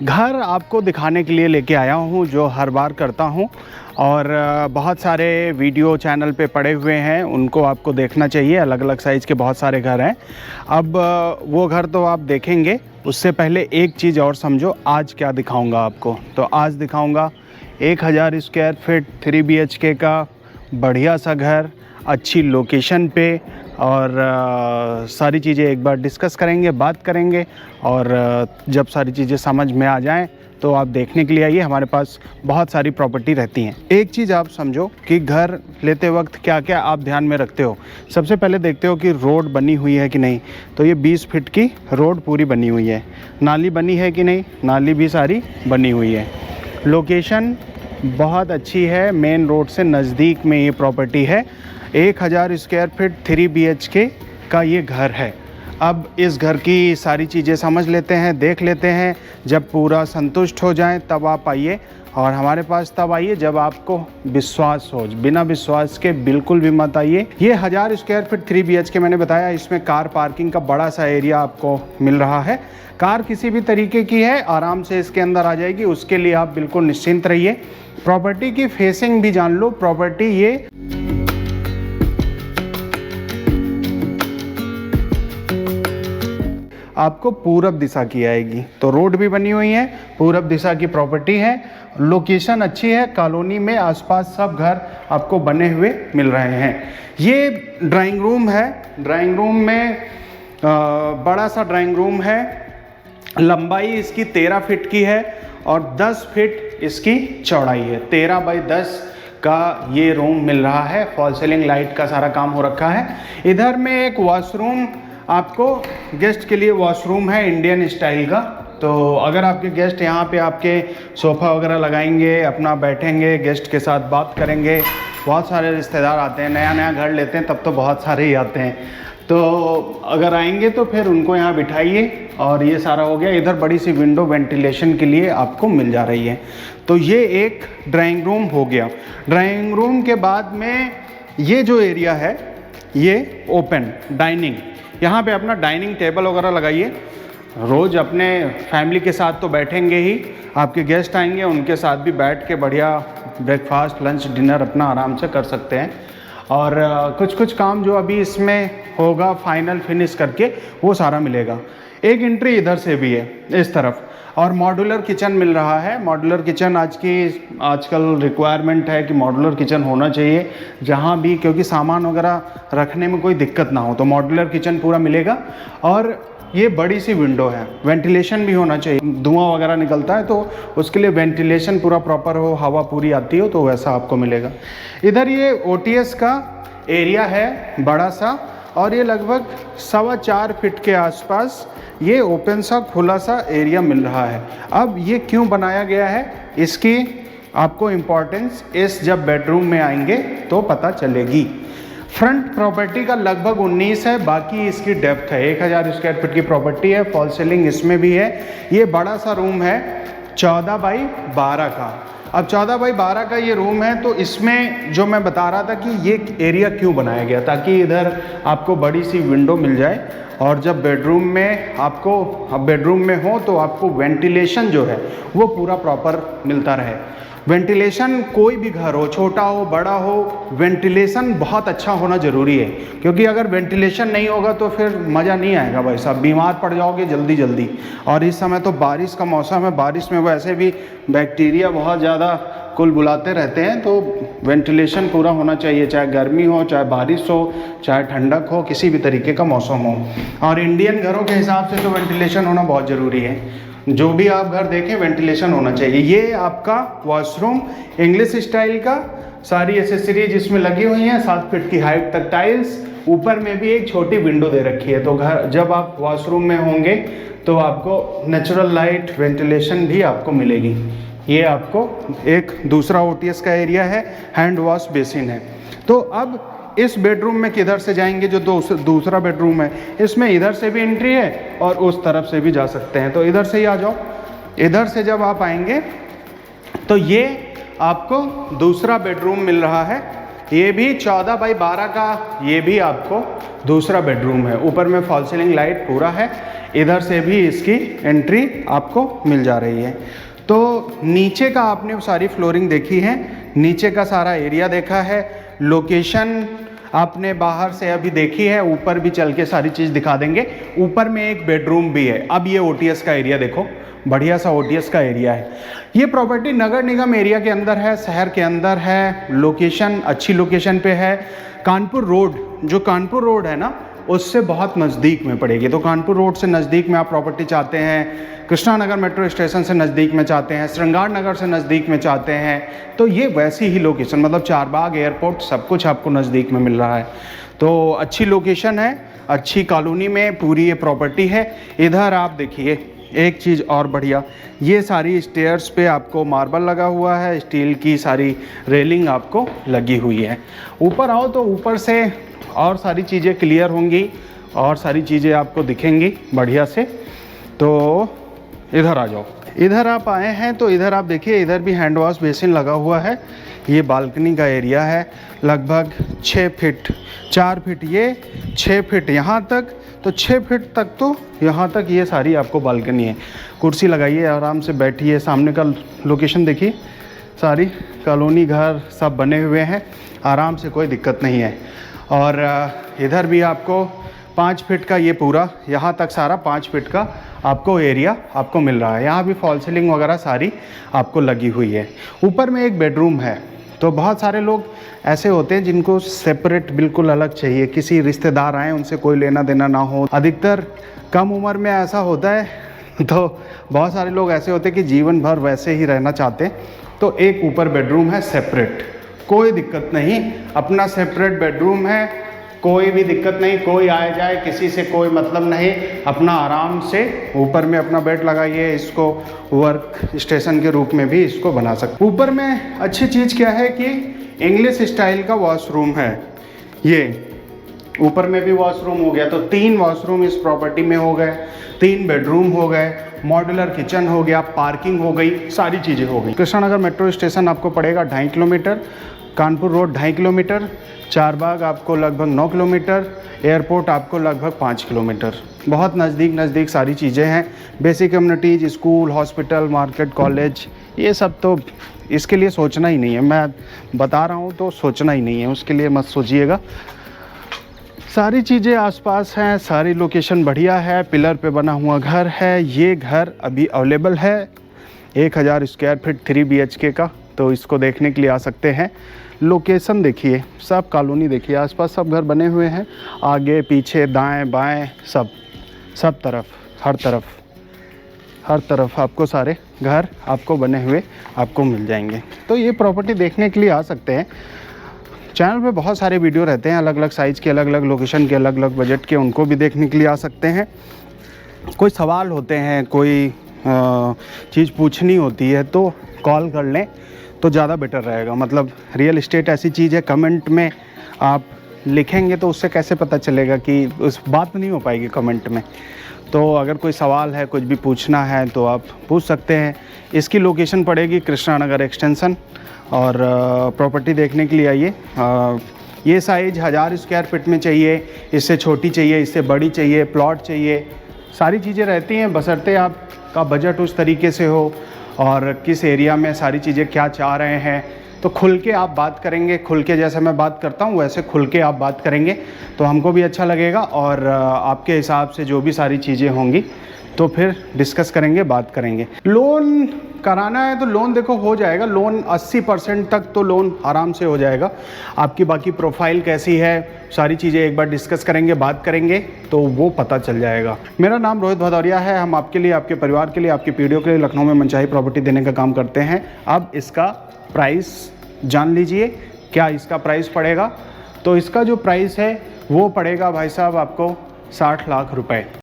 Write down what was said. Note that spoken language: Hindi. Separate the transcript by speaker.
Speaker 1: घर आपको दिखाने के लिए लेके आया हूँ जो हर बार करता हूँ और बहुत सारे वीडियो चैनल पे पड़े हुए हैं, उनको आपको देखना चाहिए। अलग अलग साइज़ के बहुत सारे घर हैं। अब वो घर तो आप देखेंगे, उससे पहले एक चीज़ और समझो, आज क्या दिखाऊंगा आपको। तो आज दिखाऊंगा 1000 स्क्वायर फीट 3 BHK का बढ़िया सा घर, अच्छी लोकेशन पे, और सारी चीज़ें एक बार डिस्कस करेंगे, बात करेंगे। और जब सारी चीज़ें समझ में आ जाएं तो आप देखने के लिए आइए। हमारे पास बहुत सारी प्रॉपर्टी रहती हैं। एक चीज़ आप समझो कि घर लेते वक्त क्या क्या आप ध्यान में रखते हो। सबसे पहले देखते हो कि रोड बनी हुई है कि नहीं। तो ये 20 फीट की रोड पूरी बनी हुई है। नाली बनी है कि नहीं, नाली भी सारी बनी हुई है। लोकेशन बहुत अच्छी है, मेन रोड से नज़दीक में ये प्रॉपर्टी है। 1000 स्क्वायर फीट 3 BHK का ये घर है। अब इस घर की सारी चीज़ें समझ लेते हैं, देख लेते हैं। जब पूरा संतुष्ट हो जाएं तब आप आइए, और हमारे पास तब आइए जब आपको विश्वास हो। बिना विश्वास के बिल्कुल भी मत आइए। ये 1000 स्क्वायर फीट 3 BHK मैंने बताया, इसमें कार पार्किंग का बड़ा सा एरिया आपको मिल रहा है। कार किसी भी तरीके की है, आराम से इसके अंदर आ जाएगी, उसके लिए आप बिल्कुल निश्चिंत रहिए। प्रॉपर्टी की फेसिंग भी जान लो। प्रॉपर्टी ये आपको पूरब दिशा की आएगी, तो रोड भी बनी हुई है, पूरब दिशा की प्रॉपर्टी है। लोकेशन अच्छी है, कॉलोनी में आसपास सब घर आपको बने हुए मिल रहे हैं। ये ड्राइंग रूम है। ड्राइंग रूम में बड़ा सा ड्राइंग रूम है। लंबाई इसकी 13 फीट की है और 10 फीट इसकी चौड़ाई है। 13 बाई 10 का ये रूम मिल रहा है। फॉल सीलिंग लाइट का सारा काम हो रखा है। इधर में एक वॉशरूम, आपको गेस्ट के लिए वॉशरूम है इंडियन स्टाइल का। तो अगर आपके गेस्ट यहाँ पे आपके सोफ़ा वगैरह लगाएंगे, अपना बैठेंगे, गेस्ट के साथ बात करेंगे। बहुत सारे रिश्तेदार आते हैं, नया नया घर लेते हैं तब तो बहुत सारे ही आते हैं। तो अगर आएंगे तो फिर उनको यहाँ बिठाइए। और ये सारा हो गया। इधर बड़ी सी विंडो वेंटिलेशन के लिए आपको मिल जा रही है। तो ये एक ड्राइंग रूम हो गया। ड्राइंग रूम के बाद में ये जो एरिया है ये ओपन डाइनिंग, यहाँ पे अपना डाइनिंग टेबल वगैरह लगाइए। रोज़ अपने फैमिली के साथ तो बैठेंगे ही, आपके गेस्ट आएंगे उनके साथ भी बैठ के बढ़िया ब्रेकफास्ट, लंच, डिनर अपना आराम से कर सकते हैं। और कुछ कुछ काम जो अभी इसमें होगा फाइनल फिनिश करके वो सारा मिलेगा। एक एंट्री इधर से भी है इस तरफ, और मॉड्यूलर किचन मिल रहा है। मॉड्यूलर किचन आजकल रिक्वायरमेंट है कि मॉड्यूलर किचन होना चाहिए जहाँ भी, क्योंकि सामान वगैरह रखने में कोई दिक्कत ना हो। तो मॉड्यूलर किचन पूरा मिलेगा। और ये बड़ी सी विंडो है, वेंटिलेशन भी होना चाहिए। धुआं वगैरह निकलता है तो उसके लिए वेंटिलेशन पूरा प्रॉपर हो, हवा पूरी आती हो, तो वैसा आपको मिलेगा। इधर ये OTS का एरिया है बड़ा सा, और ये लगभग 4.25 फीट के आसपास ये ओपन सा खुला सा एरिया मिल रहा है। अब ये क्यों बनाया गया है, इसकी आपको इम्पोर्टेंस इस जब बेडरूम में आएंगे तो पता चलेगी। फ्रंट प्रॉपर्टी का लगभग 19 है, बाकी इसकी डेप्थ है। 1000 स्क्वायर फीट की प्रॉपर्टी है, फॉल सीलिंग इसमें भी है। ये बड़ा सा रूम है 14 बाई 12 का। अब 14 बाई 12 का ये रूम है, तो इसमें जो मैं बता रहा था कि ये एरिया क्यों बनाया गया, ताकि इधर आपको बड़ी सी विंडो मिल जाए। और जब बेडरूम में हो तो आपको वेंटिलेशन जो है वो पूरा प्रॉपर मिलता रहे। वेंटिलेशन कोई भी घर हो, छोटा हो बड़ा हो, वेंटिलेशन बहुत अच्छा होना ज़रूरी है। क्योंकि अगर वेंटिलेशन नहीं होगा तो फिर मज़ा नहीं आएगा भाई साहब, बीमार पड़ जाओगे जल्दी जल्दी। और इस समय तो बारिश का मौसम है, बारिश में वैसे भी बैक्टीरिया बहुत ज़्यादा कुल बुलाते रहते हैं। तो वेंटिलेशन पूरा होना चाहिए, चाहे गर्मी हो, चाहे बारिश हो, चाहे ठंडक हो, किसी भी तरीके का मौसम हो। और इंडियन घरों के हिसाब से तो वेंटिलेशन होना बहुत ज़रूरी है। जो भी आप घर देखें वेंटिलेशन होना चाहिए। ये आपका वॉशरूम इंग्लिश स्टाइल का, सारी एसेसरीज इसमें लगी हुई हैं। 7 फीट की हाइट तक टाइल्स, ऊपर में भी एक छोटी विंडो दे रखी है। तो घर जब आप वॉशरूम में होंगे तो आपको नेचुरल लाइट, वेंटिलेशन भी आपको मिलेगी। ये आपको एक दूसरा OTS का एरिया है, हैंड वॉश बेसिन है। तो अब इस बेडरूम में किधर से जाएंगे, जो दूसरा बेडरूम है, इसमें इधर से भी एंट्री है और उस तरफ से भी जा सकते हैं। तो इधर से ही आ जाओ। इधर से जब आप आएंगे तो ये आपको दूसरा बेडरूम मिल रहा है। ये भी 14 बाई 12 का, ये भी आपको दूसरा बेडरूम है। ऊपर में फॉल सीलिंग लाइट पूरा है। इधर से भी इसकी एंट्री आपको मिल जा रही है। तो नीचे का आपने सारी फ्लोरिंग देखी है, नीचे का सारा एरिया देखा है, लोकेशन आपने बाहर से अभी देखी है, ऊपर भी चल के सारी चीज़ दिखा देंगे। ऊपर में एक बेडरूम भी है। अब ये ओटीएस का एरिया देखो, बढ़िया सा ओटीएस का एरिया है। ये प्रॉपर्टी नगर निगम एरिया के अंदर है, शहर के अंदर है, लोकेशन अच्छी लोकेशन पे है। कानपुर रोड, जो कानपुर रोड है ना, उससे बहुत नज़दीक में पड़ेगी। तो कानपुर रोड से नज़दीक में आप प्रॉपर्टी चाहते हैं, कृष्णा नगर मेट्रो स्टेशन से नज़दीक में चाहते हैं, श्रृंगार नगर से नज़दीक में चाहते हैं, तो ये वैसी ही लोकेशन, मतलब चारबाग एयरपोर्ट सब कुछ आपको नज़दीक में मिल रहा है। तो अच्छी लोकेशन है, अच्छी कॉलोनी में पूरी ये प्रॉपर्टी है। इधर आप देखिए एक चीज़ और बढ़िया, ये सारी स्टेयर्स पे आपको मार्बल लगा हुआ है, स्टील की सारी रेलिंग आपको लगी हुई है। ऊपर आओ तो ऊपर से और सारी चीज़ें क्लियर होंगी और सारी चीज़ें आपको दिखेंगी बढ़िया से। तो इधर आ जाओ। इधर आप आए हैं तो इधर आप देखिए, इधर भी हैंड वॉश बेसिन लगा हुआ है। ये बालकनी का एरिया है, लगभग 6 फीट 4 फीट, ये 6 फीट यहाँ तक, तो 6 फीट तक तो यहाँ तक ये सारी आपको बालकनी है। कुर्सी लगाइए, आराम से बैठिए। सामने का लोकेशन देखिए, सारी कॉलोनी घर सब बने हुए हैं, आराम से, कोई दिक्कत नहीं है। और इधर भी आपको 5 फीट का ये पूरा यहाँ तक सारा 5 फीट का आपको एरिया आपको मिल रहा है। यहाँ भी फॉल सीलिंग वगैरह सारी आपको लगी हुई है। ऊपर में एक बेडरूम है। तो बहुत सारे लोग ऐसे होते हैं जिनको सेपरेट बिल्कुल अलग चाहिए, किसी रिश्तेदार आए उनसे कोई लेना देना ना हो। अधिकतर कम उम्र में ऐसा होता है। तो बहुत सारे लोग ऐसे होते हैं कि जीवन भर वैसे ही रहना चाहते हैं। तो एक ऊपर बेडरूम है सेपरेट, कोई दिक्कत नहीं, अपना सेपरेट बेडरूम है, कोई भी दिक्कत नहीं, कोई आए जाए किसी से कोई मतलब नहीं, अपना आराम से ऊपर में अपना बेड लगाइए, इसको वर्क स्टेशन के रूप में भी इसको बना सकते। ऊपर में अच्छी चीज़ क्या है कि इंग्लिश स्टाइल का वॉशरूम है। ये ऊपर में भी वॉशरूम हो गया, तो 3 वॉशरूम इस प्रॉपर्टी में हो गए, 3 बेडरूम हो गए, मॉड्यूलर किचन हो गया, पार्किंग हो गई, सारी चीज़ें हो गई। कृष्णा नगर मेट्रो स्टेशन आपको पड़ेगा 2.5 kilometre, Kanpur road 2.5 kilometre, Charbagh आपको लगभग 9 किलोमीटर, एयरपोर्ट आपको लगभग 5 किलोमीटर। बहुत नज़दीक सारी चीज़ें हैं। Basic communities, school, hospital, market, college, ये सब तो इसके लिए सोचना ही नहीं है। मैं बता रहा हूँ तो सोचना ही नहीं है, उसके लिए मत सोचिएगा। सारी चीज़ें आसपास हैं, सारी लोकेशन बढ़िया है, पिलर पे बना हुआ घर है। ये घर अभी अवेलेबल है 1000 स्क्वायर फीट 3 BHK का, तो इसको देखने के लिए आ सकते हैं। लोकेशन देखिए, सब कॉलोनी देखिए, आसपास सब घर बने हुए हैं, आगे पीछे दाएं बाएं सब तरफ, हर तरफ आपको सारे घर आपको बने हुए आपको मिल जाएंगे। तो ये प्रॉपर्टी देखने के लिए आ सकते हैं। चैनल पे बहुत सारे वीडियो रहते हैं, अलग अलग साइज़ के, अलग अलग लोकेशन के, अलग अलग बजट के, उनको भी देखने के लिए आ सकते हैं। कोई सवाल होते हैं, कोई चीज़ पूछनी होती है तो कॉल कर लें तो ज़्यादा बेटर रहेगा। मतलब रियल इस्टेट ऐसी चीज़ है, कमेंट में आप लिखेंगे तो उससे कैसे पता चलेगा कि उस बात नहीं हो पाएगी कमेंट में। तो अगर कोई सवाल है, कुछ भी पूछना है तो आप पूछ सकते हैं। इसकी लोकेशन पड़ेगी कृष्णा नगर एक्सटेंशन। और प्रॉपर्टी देखने के लिए आइए। ये साइज़ 1000 स्क्वायर फीट में चाहिए, इससे छोटी चाहिए, इससे बड़ी चाहिए, प्लॉट चाहिए, सारी चीज़ें रहती हैं, बशर्ते आपका बजट उस तरीके से हो और किस एरिया में सारी चीज़ें क्या चाह रहे हैं। तो खुल के आप बात करेंगे, खुल के जैसे मैं बात करता हूँ वैसे खुल के आप बात करेंगे तो हमको भी अच्छा लगेगा। और आपके हिसाब से जो भी सारी चीज़ें होंगी तो फिर डिस्कस करेंगे, बात करेंगे। लोन कराना है तो लोन देखो हो जाएगा, लोन 80% तक तो लोन आराम से हो जाएगा। आपकी बाकी प्रोफाइल कैसी है, सारी चीज़ें एक बार डिस्कस करेंगे, बात करेंगे तो वो पता चल जाएगा। मेरा नाम रोहित भदौरिया है। हम आपके लिए, आपके परिवार के लिए, आपकी पीढ़ियों के लिए लखनऊ में मनचाही प्रॉपर्टी देने का काम करते हैं। अब इसका प्राइस जान लीजिए, क्या इसका प्राइस पड़ेगा। तो इसका जो प्राइस है वो पड़ेगा भाई साहब आपको 60 लाख रुपए।